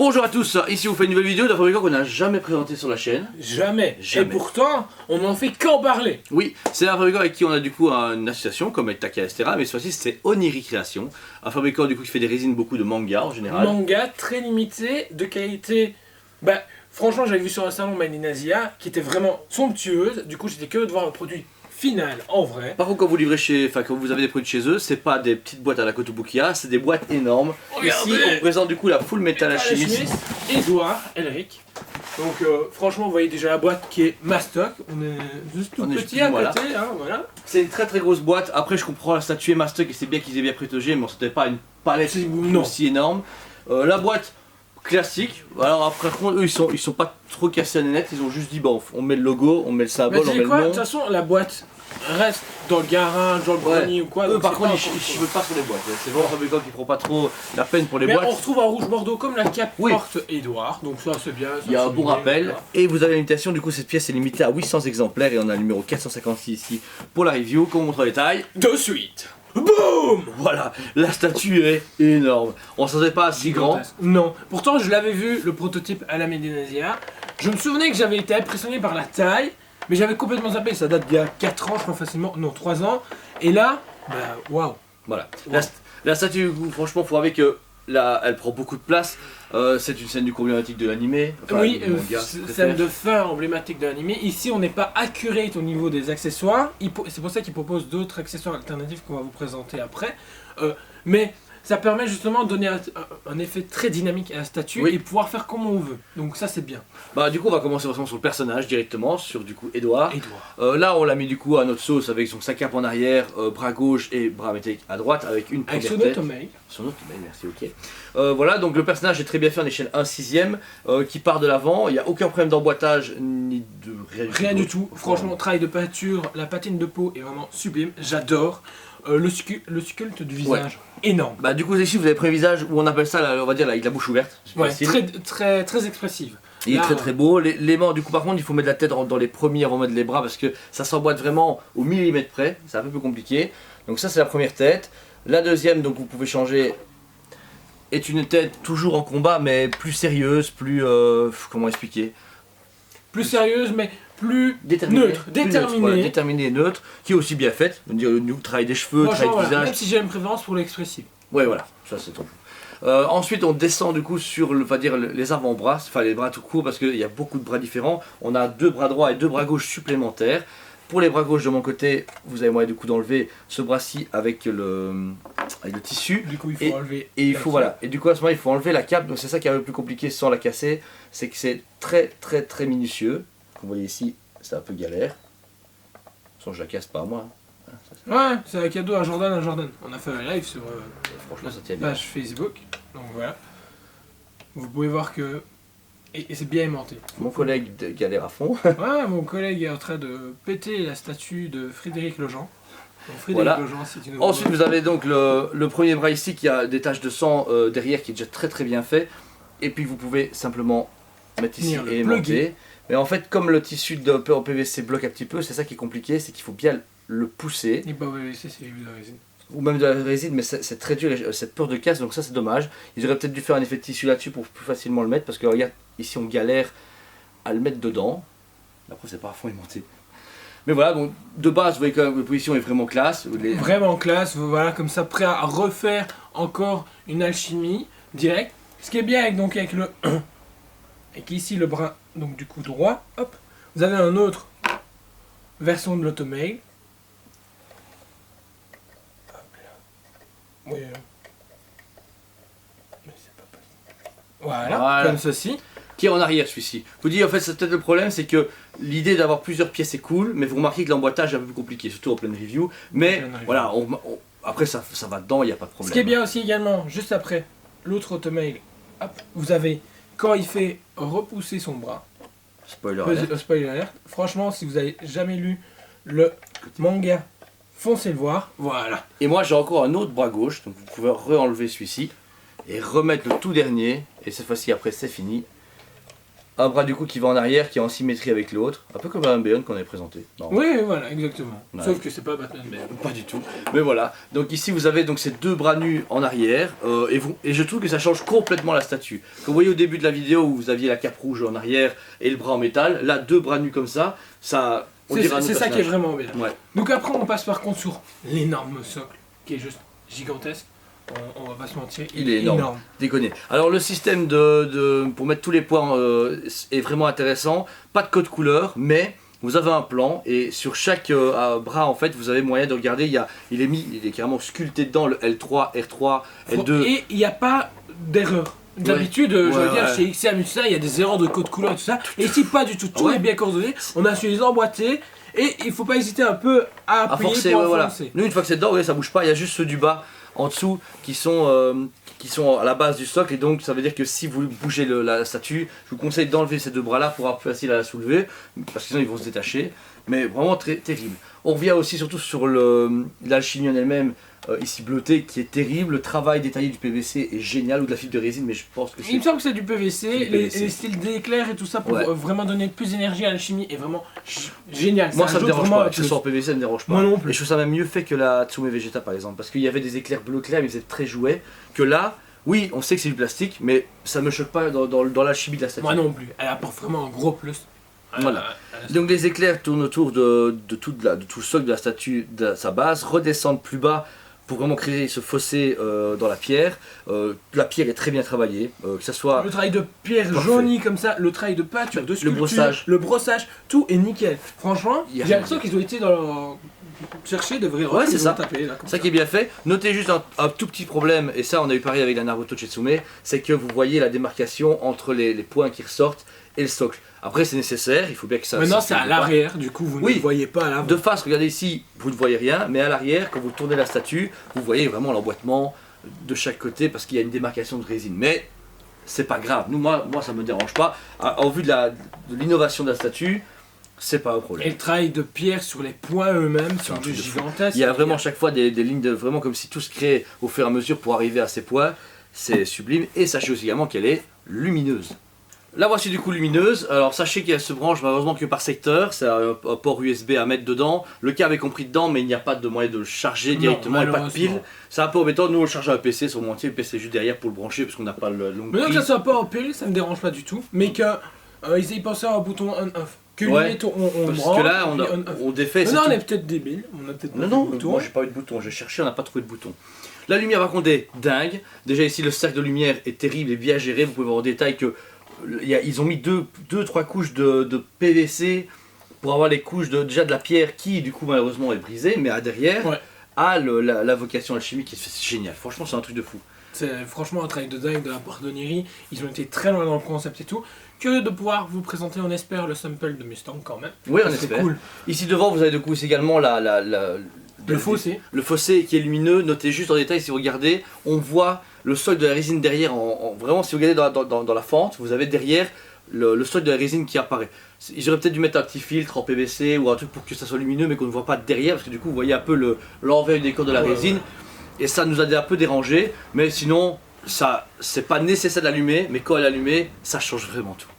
Bonjour à tous, ici vous faites une nouvelle vidéo d'un fabricant qu'on n'a jamais présenté sur la chaîne. Jamais. Et pourtant, on n'en fait qu'en parler. Oui, c'est un fabricant avec qui on a du coup une association comme avec Taka, etc. Mais cette fois-ci c'est Oniri Création, un fabricant du coup qui fait des résines beaucoup de manga en général. Manga très limité, de qualité. Bah, franchement, j'avais vu sur un salon Made in Asia qui était vraiment somptueuse. Du coup, j'étais curieux de voir le produit final en vrai. Par contre, quand vous livrez quand vous avez des produits chez eux, c'est pas des petites boîtes à la Kotobukiya, c'est des boîtes énormes. Regardez. Ici, on présente du coup la Full Metal Alchemist. Edouard, Elric. Donc, franchement, vous voyez déjà la boîte qui est Mastoc. On est juste tout petit à côté, hein, voilà. C'est une très très grosse boîte. Après, je comprends la statue est Mastoc et c'est bien qu'ils aient bien protégé, mais c'était pas une palette aussi énorme. La boîte classique. Alors après contre, eux ils sont pas trop cassés à la net, ils ont juste dit bon, on met le logo, on met le symbole, on met le nom. De toute façon, la boîte reste dans le garage, dans le grenier ou quoi. Eux par contre ils veulent pas sur les boîtes. C'est vraiment un fabricant qui prend pas trop la peine pour les boîtes. On retrouve en rouge bordeaux comme la cape porte Edouard, donc ça c'est bien. Il y a un bon rappel. Voilà. Et vous avez la limitation, du coup cette pièce est limitée à 800 exemplaires et on a le numéro 456 ici pour la review. Qu'on montre les tailles. De suite. Boum! Voilà, la statue est énorme. On s'en est pas si grand. Non, pourtant je l'avais vu le prototype à la Made in Asia. Je me souvenais que j'avais été impressionné par la taille, mais j'avais complètement zappé. Ça date d'il y a 4 ans, je crois facilement. Non, 3 ans. Et là, bah waouh! Voilà. Wow. La statue, franchement, faut avec là, elle prend beaucoup de place. C'est une scène du coup emblématique de l'animé. Enfin, oui, scène de fin emblématique de l'animé. Ici, on n'est pas accurate au niveau des accessoires. C'est pour ça qu'il propose d'autres accessoires alternatifs qu'on va vous présenter après. Mais ça permet justement de donner un effet très dynamique à la statue et pouvoir faire comme on veut. Donc ça, c'est bien. Bah du coup, on va commencer sur le personnage directement, sur du coup Edouard. Là, on l'a mis du coup à notre sauce avec sa cape en arrière, bras gauche et bras métallique à droite avec une première tête. Son automail, merci, ok. Voilà, donc le personnage est très bien fait en échelle 1/6 qui part de l'avant. Il n'y a aucun problème d'emboîtage ni de rien du tout. Franchement, travail de peinture, la patine de peau est vraiment sublime. J'adore. Le sculpte du visage, énorme. Bah du coup ici vous avez pris un visage où on appelle ça, on va dire là, il a la bouche ouverte. Ouais, très expressive. Il est très très beau. Les mains, du coup par contre il faut mettre la tête dans les premiers avant de mettre les bras parce que ça s'emboîte vraiment au millimètre près. C'est un peu plus compliqué. Donc ça c'est la première tête. La deuxième, donc vous pouvez changer, est une tête toujours en combat mais plus sérieuse, plus comment expliquer, plus sérieuse mais plus neutre, déterminée et neutre, qui est aussi bien faite. On dirait le travail des cheveux, travail du visage. Même si j'ai une préférence pour l'expressif. Ouais, voilà, ça c'est tout. Ensuite, on descend du coup sur les avant-bras, enfin les bras tout court, parce qu'il y a beaucoup de bras différents. On a 2 bras droits et 2 bras gauches supplémentaires. Pour les bras gauches de mon côté, vous avez moyen du coup d'enlever ce bras-ci avec le tissu. Du coup, il faut enlever. Et il faut voilà. Et du coup à ce moment, il faut enlever la cape. Donc c'est ça qui est un peu plus compliqué sans la casser, c'est que c'est très minutieux. Comme vous voyez ici, c'est un peu galère. Sans je la casse pas moi. Ouais, c'est un cadeau à Jordan. On a fait un live sur franchement, ça tient page Facebook. Donc voilà. Vous pouvez voir que. Et c'est bien aimanté. Mon collègue galère à fond. Ouais, mon collègue est en train de péter la statue de Frédéric Lejean. Donc, Frédéric Lejean, si tu nous vois. Ensuite, vous avez donc le premier bras ici qui a des taches de sang derrière qui est déjà très bien fait. Et puis vous pouvez simplement mettre ici et aimanter. Mais en fait, comme le tissu de PVC bloque un petit peu, c'est ça qui est compliqué, c'est qu'il faut bien le pousser. Et pas PVC, c'est de la résine. Ou même de la résine, mais c'est très dur, cette peur de casse, donc ça c'est dommage. Ils auraient peut-être dû faire un effet de tissu là-dessus pour plus facilement le mettre, parce que regarde, ici on galère à le mettre dedans. Après c'est pas à fond aimanté. Mais voilà, donc de base, vous voyez que la position est vraiment classe. Vraiment classe, voilà, comme ça, prêt à refaire encore une alchimie directe. Ce qui est bien avec le et qu'ici le bras, donc du coup droit, hop, vous avez un autre version de l'automail. Oui. Mais c'est pas possible. Voilà, comme ceci. Qui est en arrière celui-ci. Je vous dis en fait c'est peut-être le problème, c'est que l'idée d'avoir plusieurs pièces est cool, mais vous remarquez que l'emboîtage est un peu plus compliqué, surtout en pleine review. Mais voilà, après ça va dedans, il n'y a pas de problème. Ce qui est bien aussi également, juste après l'autre automail, hop, vous avez quand il fait repousser son bras. Spoiler alert. Spoiler alert. Franchement, si vous avez jamais lu le manga, foncez le voir. Voilà. Et moi j'ai encore un autre bras gauche, donc vous pouvez re-enlever celui-ci et remettre le tout dernier. Et cette fois-ci après c'est fini. Un bras du coup qui va en arrière, qui est en symétrie avec l'autre, un peu comme un Beyond qu'on avait présenté. Oui, voilà, exactement. Ouais. Sauf que c'est pas Batman Beyond. Pas du tout. Mais voilà. Donc ici vous avez donc ces deux bras nus en arrière, et je trouve que ça change complètement la statue. Comme vous voyez au début de la vidéo où vous aviez la cape rouge en arrière et le bras en métal, là deux bras nus comme ça, c'est ça qui est vraiment bien. Ouais. Donc après on passe par contre sur l'énorme socle, qui est juste gigantesque. On va pas se mentir, il est énorme. Déconner. Alors le système pour mettre tous les points est vraiment intéressant. Pas de code couleur, mais vous avez un plan et sur chaque bras en fait vous avez moyen de regarder. Il est carrément sculpté dedans le L3, R3, L2. Et il n'y a pas d'erreur. D'habitude, je veux dire, chez XM, il y a des erreurs de code couleur et tout ça. Et ici, pas du tout. Tout est bien coordonné. On a su les emboîter. Et il faut pas hésiter un peu à appuyer forcer, pour voilà. forcer. Nous, une fois que c'est dedans, ça bouge pas. Il y a juste ceux du bas en dessous qui sont à la base du socle, et donc ça veut dire que si vous bougez la statue, je vous conseille d'enlever ces deux bras là pour avoir plus facile à la soulever, parce que sinon ils vont se détacher, mais vraiment très terrible. On revient aussi surtout sur l'alchimie en elle-même, ici bleutée, qui est terrible. Le travail détaillé du PVC est génial, ou de la fibre de résine, mais je pense que c'est... Il me semble que c'est du PVC, les styles d'éclair et tout ça pour vraiment donner plus d'énergie à l'alchimie est vraiment génial. Moi ça me dérange pas, que ce soit en PVC, ça me dérange pas. Moi non plus. Et je trouve ça même mieux fait que la Tsume Vegeta par exemple, parce qu'il y avait des éclairs bleu clair, mais ils étaient très jouets, que là, oui, on sait que c'est du plastique, mais ça me choque pas dans l'alchimie de la statue. Moi non plus, elle apporte vraiment un gros plus. Voilà. Donc les éclairs tournent autour de tout le socle de la statue, de sa base, redescendent plus bas pour vraiment créer ce fossé dans la pierre. La pierre est très bien travaillée, que ça soit... Le travail de pierre jaunie comme ça, le travail de peinture, de sculpture, le brossage, tout est nickel. Franchement, j'ai l'impression qu'ils ont été chercher de vrais ouais, c'est ça. Ça qui est bien fait. Notez juste un tout petit problème, et ça on a eu pareil avec la Naruto Chetsume, c'est que vous voyez la démarcation entre les points qui ressortent et le socle. Après c'est nécessaire, il faut bien que ça... Maintenant c'est à l'arrière, du coup vous ne le voyez pas à l'avant. De face, regardez ici, vous ne voyez rien, mais à l'arrière, quand vous tournez la statue, vous voyez vraiment l'emboîtement de chaque côté parce qu'il y a une démarcation de résine. Mais c'est pas grave, moi ça me dérange pas. En vue de l'innovation de la statue, c'est pas un problème. Et le travail de pierre sur les points eux-mêmes sont gigantesques. Il y a vraiment chaque fois des lignes vraiment comme si tout se crée au fur et à mesure pour arriver à ces points. C'est sublime. Et sachez aussi également qu'elle est lumineuse. La voici du coup lumineuse. Alors sachez qu'elle se branche malheureusement que par secteur. C'est un port USB à mettre dedans. Le câble est compris dedans, mais il n'y a pas de moyen de le charger directement et pas de pile. C'est un peu embêtant. Nous on le charge à un PC sur mon entier. Le PC est juste derrière pour le brancher parce qu'on n'a pas le long. Mais non, que ça soit pas en pile, ça me dérange pas du tout. Mais qu'ils aient pensé à un bouton on-off. Que limite on parce branche, que là on défait. Non, on est peut-être débile. On a peut-être non, moi j'ai pas eu de bouton. J'ai cherché, on n'a pas trouvé de bouton. La lumière par contre est dingue. Déjà ici le cercle de lumière est terrible et bien géré. Vous pouvez voir en détail que ils ont mis 2-3 couches de PVC pour avoir les couches déjà de la pierre qui du coup malheureusement est brisée, mais derrière a la vocation alchimique qui c'est génial. Franchement c'est un truc de fou. C'est franchement un travail de dingue de la Bordonnerie. Ils ont été très loin dans le concept et tout. Curieux de pouvoir vous présenter, on espère, le sample de Mustang quand même. Oui, on espère. Cool. Ici devant vous avez de coup également le fossé. Le fossé qui est lumineux. Notez juste en détail si vous regardez, on voit le socle de la résine derrière. Vraiment, si vous regardez dans la fente, vous avez derrière le socle de la résine qui apparaît. Ils auraient peut-être dû mettre un petit filtre en PVC ou un truc pour que ça soit lumineux, mais qu'on ne voit pas derrière, parce que du coup, vous voyez un peu l'envers du décor de la résine. Et ça nous a un peu dérangé, mais sinon, ça c'est pas nécessaire d'allumer, mais quand elle est allumée, ça change vraiment tout.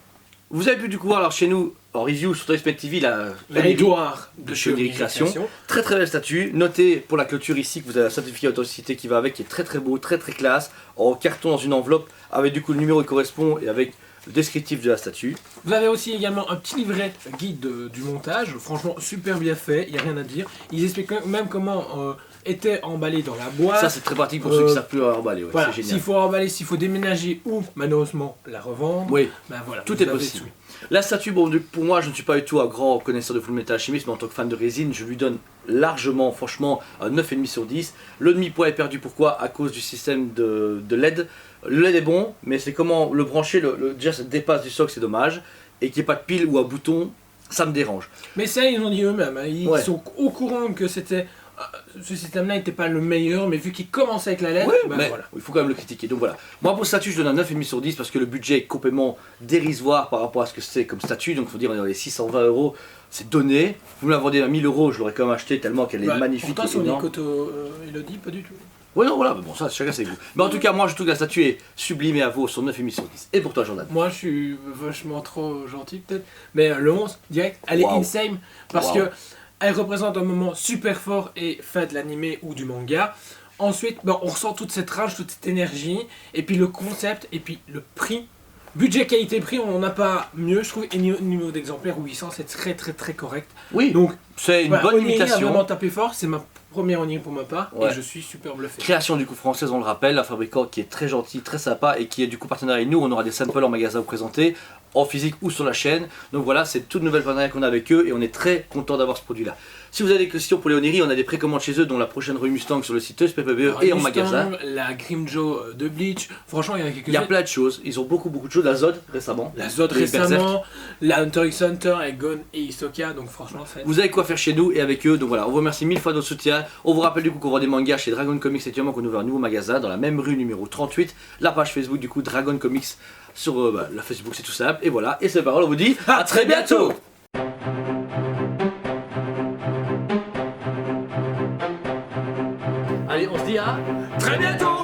Vous avez pu du coup voir alors chez nous en review sur Toy TV la Edouard de chez Création. Très très belle statue. Notez pour la clôture ici que vous avez un certificat d'authenticité qui va avec, qui est très très beau, très très classe, en carton dans une enveloppe avec du coup le numéro qui correspond et avec le descriptif de la statue. Vous avez aussi également un petit livret guide du montage, franchement super bien fait, il n'y a rien à dire. Ils expliquent même comment était emballé dans la boîte. Ça c'est très pratique pour ceux qui ne savent plus à emballer, voilà, c'est génial. S'il faut emballer, s'il faut déménager ou malheureusement la revendre, ben voilà, tout est possible. Tout. La statue, bon, pour moi je ne suis pas du tout un grand connaisseur de Full Metal Alchemist, mais en tant que fan de résine, je lui donne largement, franchement, un 9,5 sur 10. Le demi-poids est perdu, pourquoi? À cause du système de LED. Le LED est bon, mais c'est comment le brancher, déjà ça dépasse du socle, c'est dommage. Et qu'il n'y ait pas de pile ou un bouton, ça me dérange. Mais ça, ils ont dit eux-mêmes, hein. Ils sont au courant que c'était... Ce système-là n'était pas le meilleur, mais vu qu'il commençait avec la LED, voilà. Il faut quand même le critiquer. Donc voilà. Moi pour statut, je donne un 9,5 sur 10 parce que le budget est complètement dérisoire par rapport à ce que c'est comme statut. Donc il faut dire, on est dans les 620 €, c'est donné. Vous me la vendez à 1000 €, je l'aurais quand même acheté tellement qu'elle est magnifique. Pourtant, si on écoute Elodie, pas du tout. Ouais, non, voilà, mais bon, ça, chacun ses goûts. Mais en tout cas, moi, je trouve que la statue est sublime et à vaut sur 9 émissions 10. Et pour toi, Jordan? Moi, je suis vachement trop gentil, peut-être. Mais le 11, direct, elle est insane. Parce que elle représente un moment super fort et fait de l'animé ou du manga. Ensuite, on ressent toute cette rage, toute cette énergie. Et puis le concept, et puis le prix. Budget, qualité, prix, on n'a pas mieux, je trouve. Et niveau d'exemplaire, 800, c'est très très très correct. Oui, donc c'est une bonne imitation. A vraiment tapé fort, c'est ma première Oniri pour ma part, et je suis super bluffé. Création du coup française, on le rappelle, un fabricant qui est très gentil, très sympa, et qui est du coup partenaire avec nous. On aura des samples en magasin à vous présenter, en physique ou sur la chaîne. Donc voilà, c'est toute nouvelle partenariat qu'on a avec eux, et on est très content d'avoir ce produit-là. Si vous avez des questions pour les Oniri, on a des précommandes chez eux, dont la prochaine rue Mustang sur le site SPPBE et en magasin. La Grimjo de Bleach, franchement il y en a quelques-unes. Il y a plein de choses, ils ont beaucoup de choses. La Zod récemment. La Zod récemment, la Hunter x Hunter et Gon et Hisoka, donc franchement vous avez quoi faire chez nous et avec eux, donc voilà, on vous remercie 1000 fois de votre soutien. On vous rappelle du coup qu'on vend des mangas chez Dragon Comics actuellement, qu'on ouvre un nouveau magasin dans la même rue numéro 38. La page Facebook du coup Dragon Comics sur la Facebook, c'est tout simple. Et voilà, et c'est parole, on vous dit à très bientôt. Allez, on se dit à très bientôt.